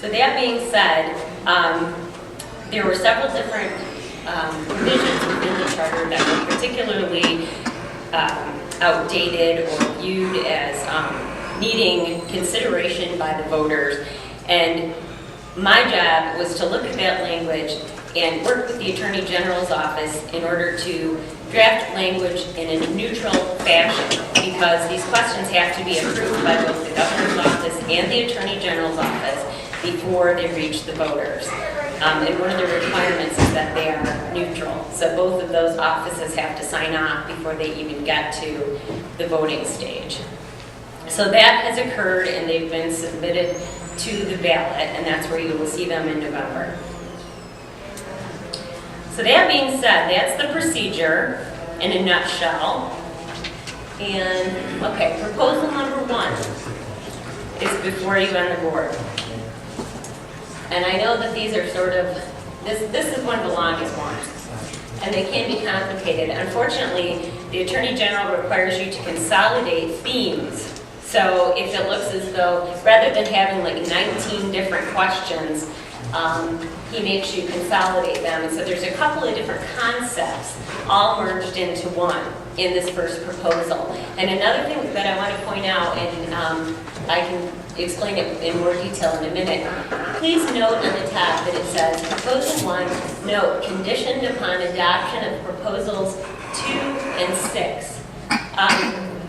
So that being said, there were several different provisions within the charter that were particularly outdated or viewed as needing consideration by the voters. And my job was to look at that language and work with the Attorney General's office in order to draft language in a neutral fashion, because these questions have to be approved by both the Governor's office and the Attorney General's office before they reach the voters. And one of the requirements is that they are neutral. So both of those offices have to sign off before they even get to the voting stage. So that has occurred, and they've been submitted to the ballot, and that's where you will see them in November. So that being said, that's the procedure in a nutshell. And, okay, proposal number 1 is before you on the board. And I know that these are sort of, this is one of the longest ones, and they can be complicated. Unfortunately, the Attorney General requires you to consolidate themes. So if it looks as though, rather than having like 19 different questions, he makes you consolidate them. And so there's a couple of different concepts all merged into one in this first proposal. And another thing that I want to point out, and I can explain it in more detail in a minute, please note on the top that it says, Proposal 1, note, conditioned upon adoption of Proposals 2 and 6.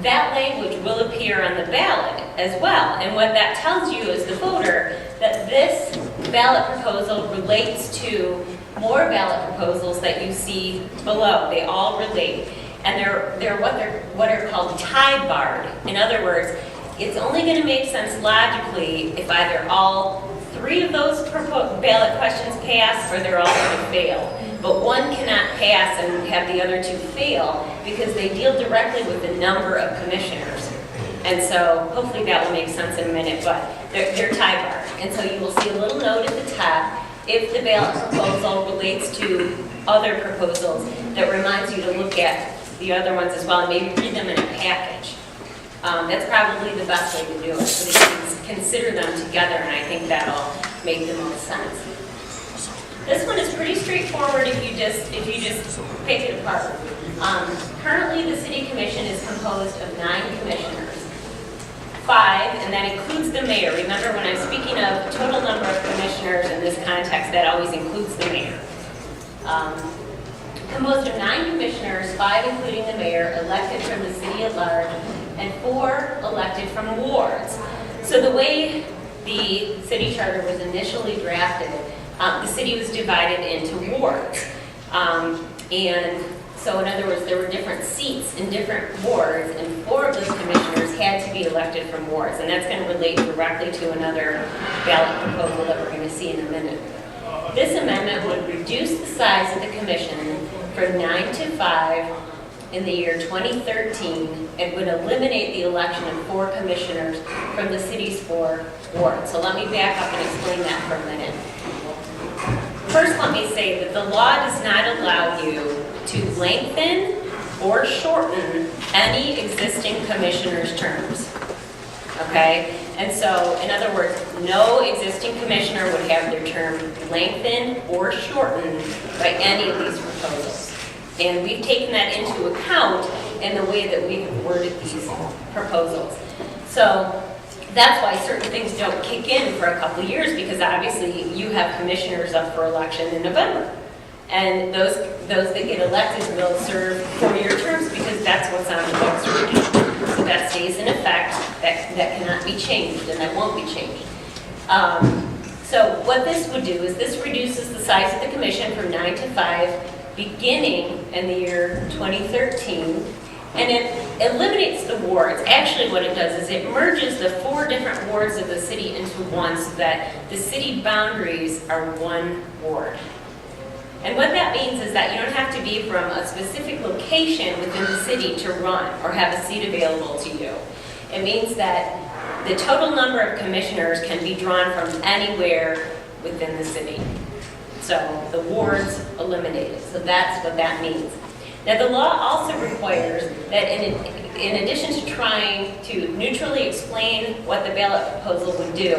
That language will appear on the ballot as well. And what that tells you as the voter, that this ballot proposal relates to more ballot proposals that you see below. They all relate. And they're what are called tie-barred. In other words, it's only going to make sense logically if either all 3 of those ballot questions pass or they're all going to fail. But one cannot pass and have the other 2 fail because they deal directly with the number of commissioners. And so hopefully that will make sense in a minute, but they're tie-barred. And so you will see a little note at the top if the ballot proposal relates to other proposals that reminds you to look at the other ones as well and maybe read them in a package. That's probably the best way to do it, so that you can consider them together, and I think that'll make the most sense. This one is pretty straightforward if you just pick it apart. Currently, the City Commission is composed of 9 commissioners. 5, and that includes the mayor. Remember, when I'm speaking of total number of commissioners in this context, that always includes the mayor. Composed of 9 commissioners, 5 including the mayor, elected from the city at large, and 4 elected from wards. So the way the city charter was initially drafted, the city was divided into wards. And so in other words, there were different seats in different wards, and 4 of those commissioners had to be elected from wards. And that's going to relate directly to another ballot proposal that we're going to see in a minute. This amendment would reduce the size of the commission from 9 to 5 in the year 2013. It would eliminate the election of 4 commissioners from the city's 4 wards. So let me back up and explain that for a minute. First, let me say that the law does not allow you to lengthen or shorten any existing commissioner's terms. Okay? And so, in other words, no existing commissioner would have their term lengthened or shortened by any of these proposals. And we've taken that into account in the way that we have worded these proposals. So that's why certain things don't kick in for a couple of years, because obviously you have commissioners up for election in November. And those that get elected will serve 4-year terms because that's what's on the books right now. So that stays in effect, that cannot be changed, and that won't be changed. So what this would do is this reduces the size of the commission from 9 to 5 beginning in the year 2013, and it eliminates the wards. Actually what it does is it merges the 4 different wards of the city into one, so that the city boundaries are 1 ward. And what that means is that you don't have to be from a specific location within the city to run or have a seat available to you. It means that the total number of commissioners can be drawn from anywhere within the city. So the wards eliminated. So that's what that means. Now the law also requires that in addition to trying to neutrally explain what the ballot proposal would do,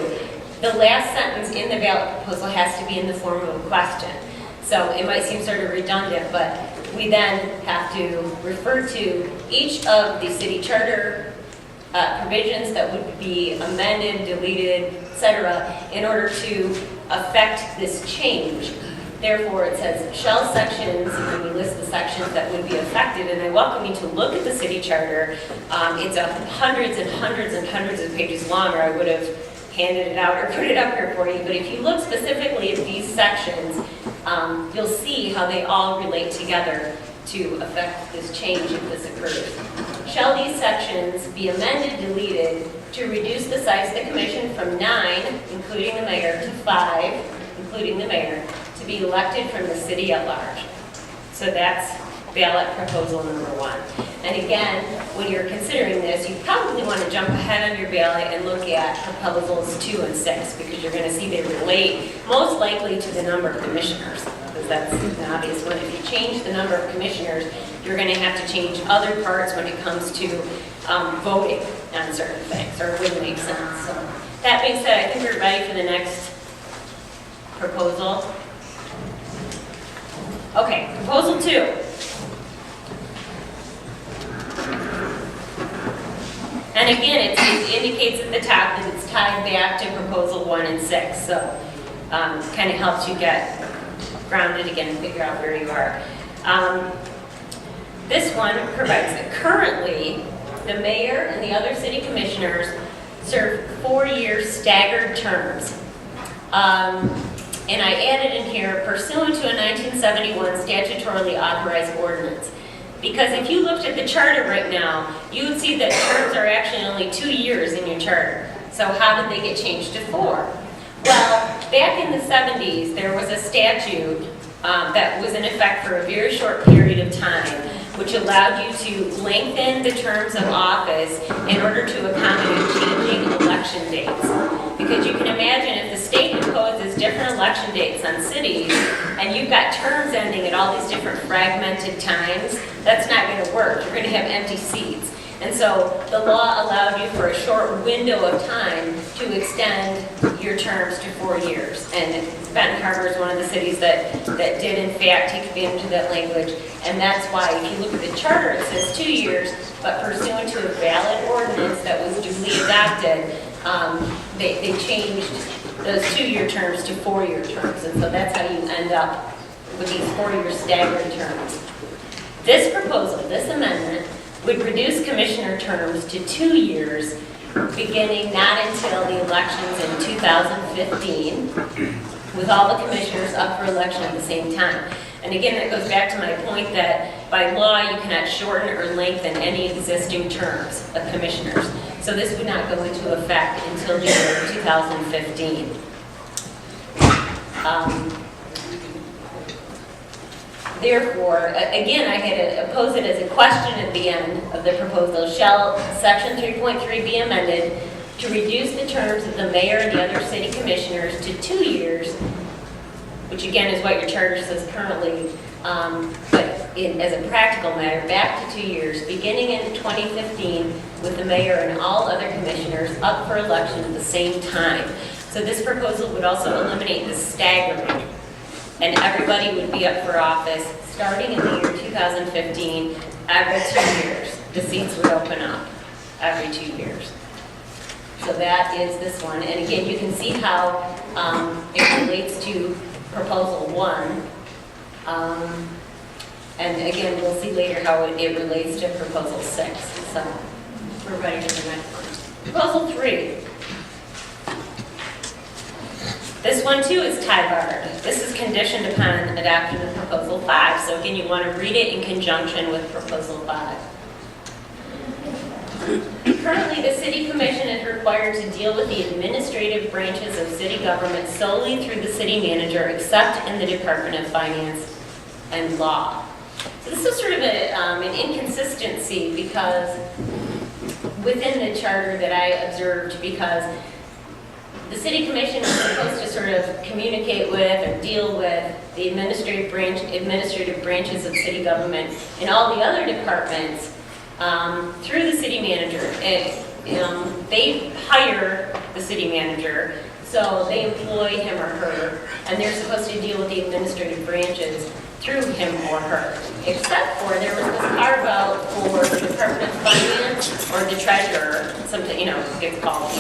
the last sentence in the ballot proposal has to be in the form of a question. So it might seem sort of redundant, but we then have to refer to each of the city charter provisions that would be amended, deleted, etc., in order to affect this change. Therefore, it says, shall sections, and we list the sections that would be affected, and I welcome you to look at the city charter. It's hundreds and hundreds and hundreds of pages long, or I would have handed it out or put it up here for you. But if you look specifically at these sections, you'll see how they all relate together to affect this change if this occurs. Shall these sections be amended, deleted, to reduce the size of the commission from 9, including the mayor, to 5, including the mayor, to be elected from the city at large. So that's ballot proposal number 1. And again, when you're considering this, you probably want to jump ahead on your ballot and look at proposals 2 and 6, because you're going to see they relate most likely to the number of commissioners, because that's an obvious one. If you change the number of commissioners, you're going to have to change other parts when it comes to voting on certain things, or it wouldn't make sense. So that being said, I think we're ready for the next proposal. Okay, proposal 2. And again, it indicates at the top that it's tied back to proposal 1 and 6. So kind of helps you get grounded again and figure out where you are. This one provides that currently the mayor and the other city commissioners serve 4-year staggered terms. And I added in here, pursuant to a 1971 statutorily authorized ordinance. Because if you looked at the charter right now, you would see that terms are actually only 2 years in your charter. So how did they get changed to 4? Well, back in the 70s, there was a statute that was in effect for a very short period of time, which allowed you to lengthen the terms of office in order to accommodate changing election dates. Because you can imagine if the state imposes different election dates on cities, and you've got terms ending at all these different fragmented times, that's not going to work. You're going to have empty seats. And so the law allowed you for a short window of time to extend your terms to 4 years. And Benton Harbor is one of the cities that did in fact take advantage of that language. And that's why if you look at the charter, it says 2 years, but pursuant to a valid ordinance that was duly adopted, they changed those 2-year terms to 4-year terms. And so that's how you end up with these 4-year staggered terms. This proposal, this amendment, would reduce commissioner terms to 2 years, beginning not until the elections in 2015, with all the commissioners up for election at the same time. And again, that goes back to my point that by law, you cannot shorten or lengthen any existing terms of commissioners. So this would not go into effect until January 2015. Therefore, again, I had to pose it as a question at the end of the proposal. Shall section 3.3 be amended to reduce the terms of the mayor and the other city commissioners to 2 years, which again is what your charter says currently, but as a practical matter, back to 2 years, beginning in 2015, with the mayor and all other commissioners up for election at the same time. So this proposal would also eliminate the staggering, and everybody would be up for office starting in the year 2015, every 2 years. The seats would open up every 2 years. So that is this one. And again, you can see how it relates to proposal 1. And again, we'll see later how it relates to proposal 6. So we're ready for the next one. Proposal 3. This one too is tie-barred. This is conditioned upon adoption of proposal 5. So again, you want to read it in conjunction with proposal 5. Currently, the City Commission is required to deal with the administrative branches of city government solely through the city manager, except in the Department of Finance and Law. So this is sort of an inconsistency because within the charter that I observed, because the City Commission is supposed to sort of communicate with or deal with the administrative branches of city government and all the other departments through the city manager. They hire the city manager, So they employ him or her, and they're supposed to deal with the administrative branches through him or her, except for there was this carve out for the Department of Finance or the treasurer, something, gets called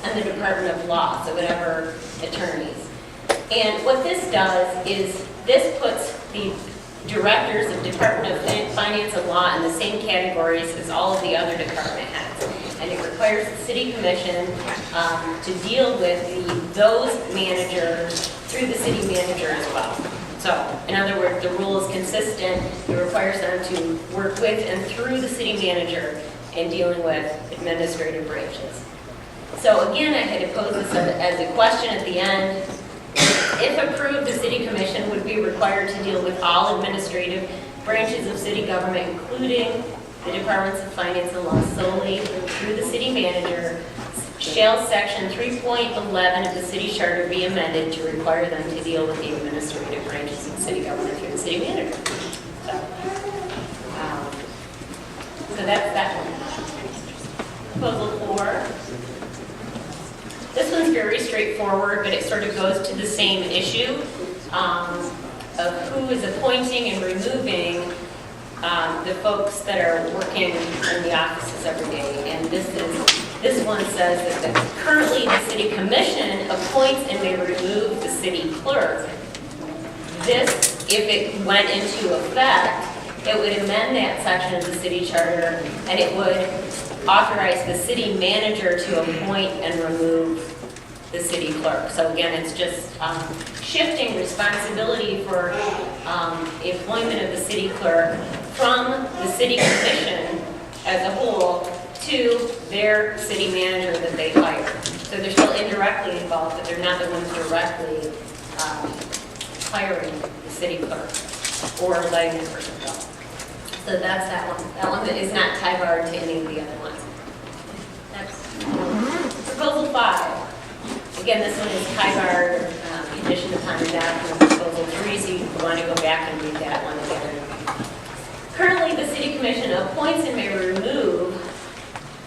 and the Department of Law, so whatever attorneys. And what this does is this puts the directors of Department of Finance and Law in the same categories as all of the other department heads. And it requires the city commission to deal with those managers through the city manager as well. So, in other words, the rule is consistent. It requires them to work with and through the city manager in dealing with administrative branches. So again, I had to pose this as a question at the end. If approved, the city commission would be required to deal with all administrative branches of city government, including the departments of finance and law solely through the city manager. Shall section 3.11 of the city charter be amended to require them to deal with the administrative branches of city government through the city manager? So that's that one. Proposal 4. This one's very straightforward, but it sort of goes to the same issue of who is appointing and removing the folks that are working in the offices every day. And this one says that currently the city commission appoints and may remove the city clerk. This, if it went into effect, it would amend that section of the city charter, and it would authorize the city manager to appoint and remove the city clerk. So again, it's just shifting responsibility for employment of the city clerk from the city commission as a whole to their city manager that they hire. So they're still indirectly involved, but they're not the ones directly hiring the city clerk or letting the person go. So that's that one. That one is not tie-barred to any of the other ones. Next. Proposal 5. Again, this one is tie-barred, conditioned upon adoption of Proposal 3, so you want to go back and read that one again. Currently, the City Commission appoints and may remove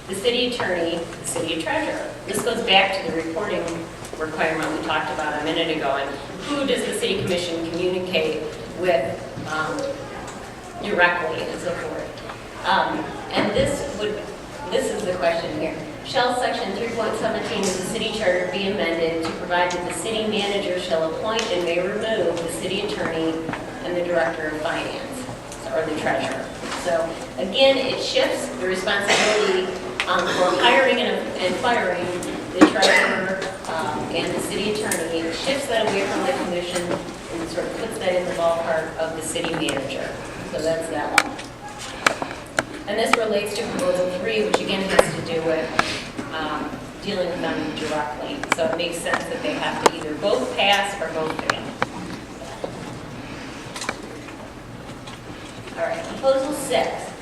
the city attorney, the city treasurer. This goes back to the reporting requirement we talked about a minute ago, and who does the City Commission communicate with directly and so forth. And this is the question here. Shall section 3.17 of the city charter be amended to provide that the city manager shall appoint and may remove the city attorney and the director of finance, or the treasurer. So again, it shifts the responsibility for hiring and firing the treasurer and the city attorney. It shifts that away from the commission and sort of puts that in the ballpark of the city manager. So that's that one. And this relates to Proposal 3, which again has to do with dealing with them directly. So it makes sense that they have to either both pass or both fail. All right, Proposal 6.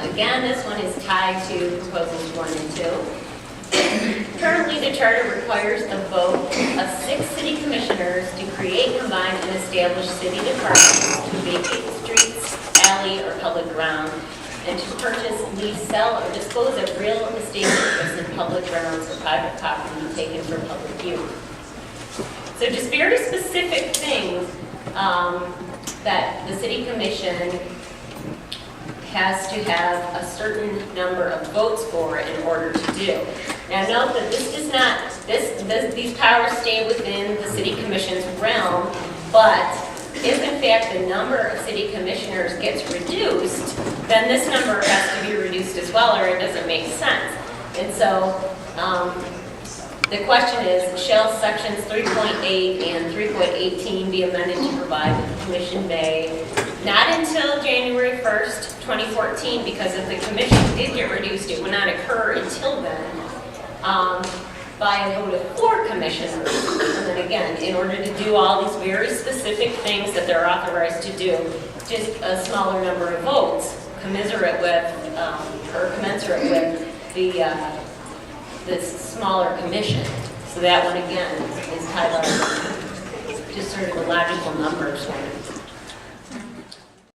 Again, this one is tied to Proposals 1 and 2. Currently, the charter requires the vote of 6 city commissioners to create, combine, and establish city departments to vacate streets, alley, or public ground, and to purchase, lease, sell, or dispose of real estate interests in public grounds or private property taken for public use. So just very specific things that the city commission has to have a certain number of votes for in order to do. Now note that this does not, these powers stay within the city commission's realm, but if in fact the number of city commissioners gets reduced, then this number has to be reduced as well, or it doesn't make sense. And so the question is, shall sections 3.8 and 3.18 be amended to provide that the commission may, not until January 1st, 2014, because if the commission did get reduced, it would not occur until then, by a vote of 4 commissioners. And then again, in order to do all these very specific things that they're authorized to do, just a smaller number of votes commensurate with, the smaller commission. So that one again is titled just sort of a logical numbers one.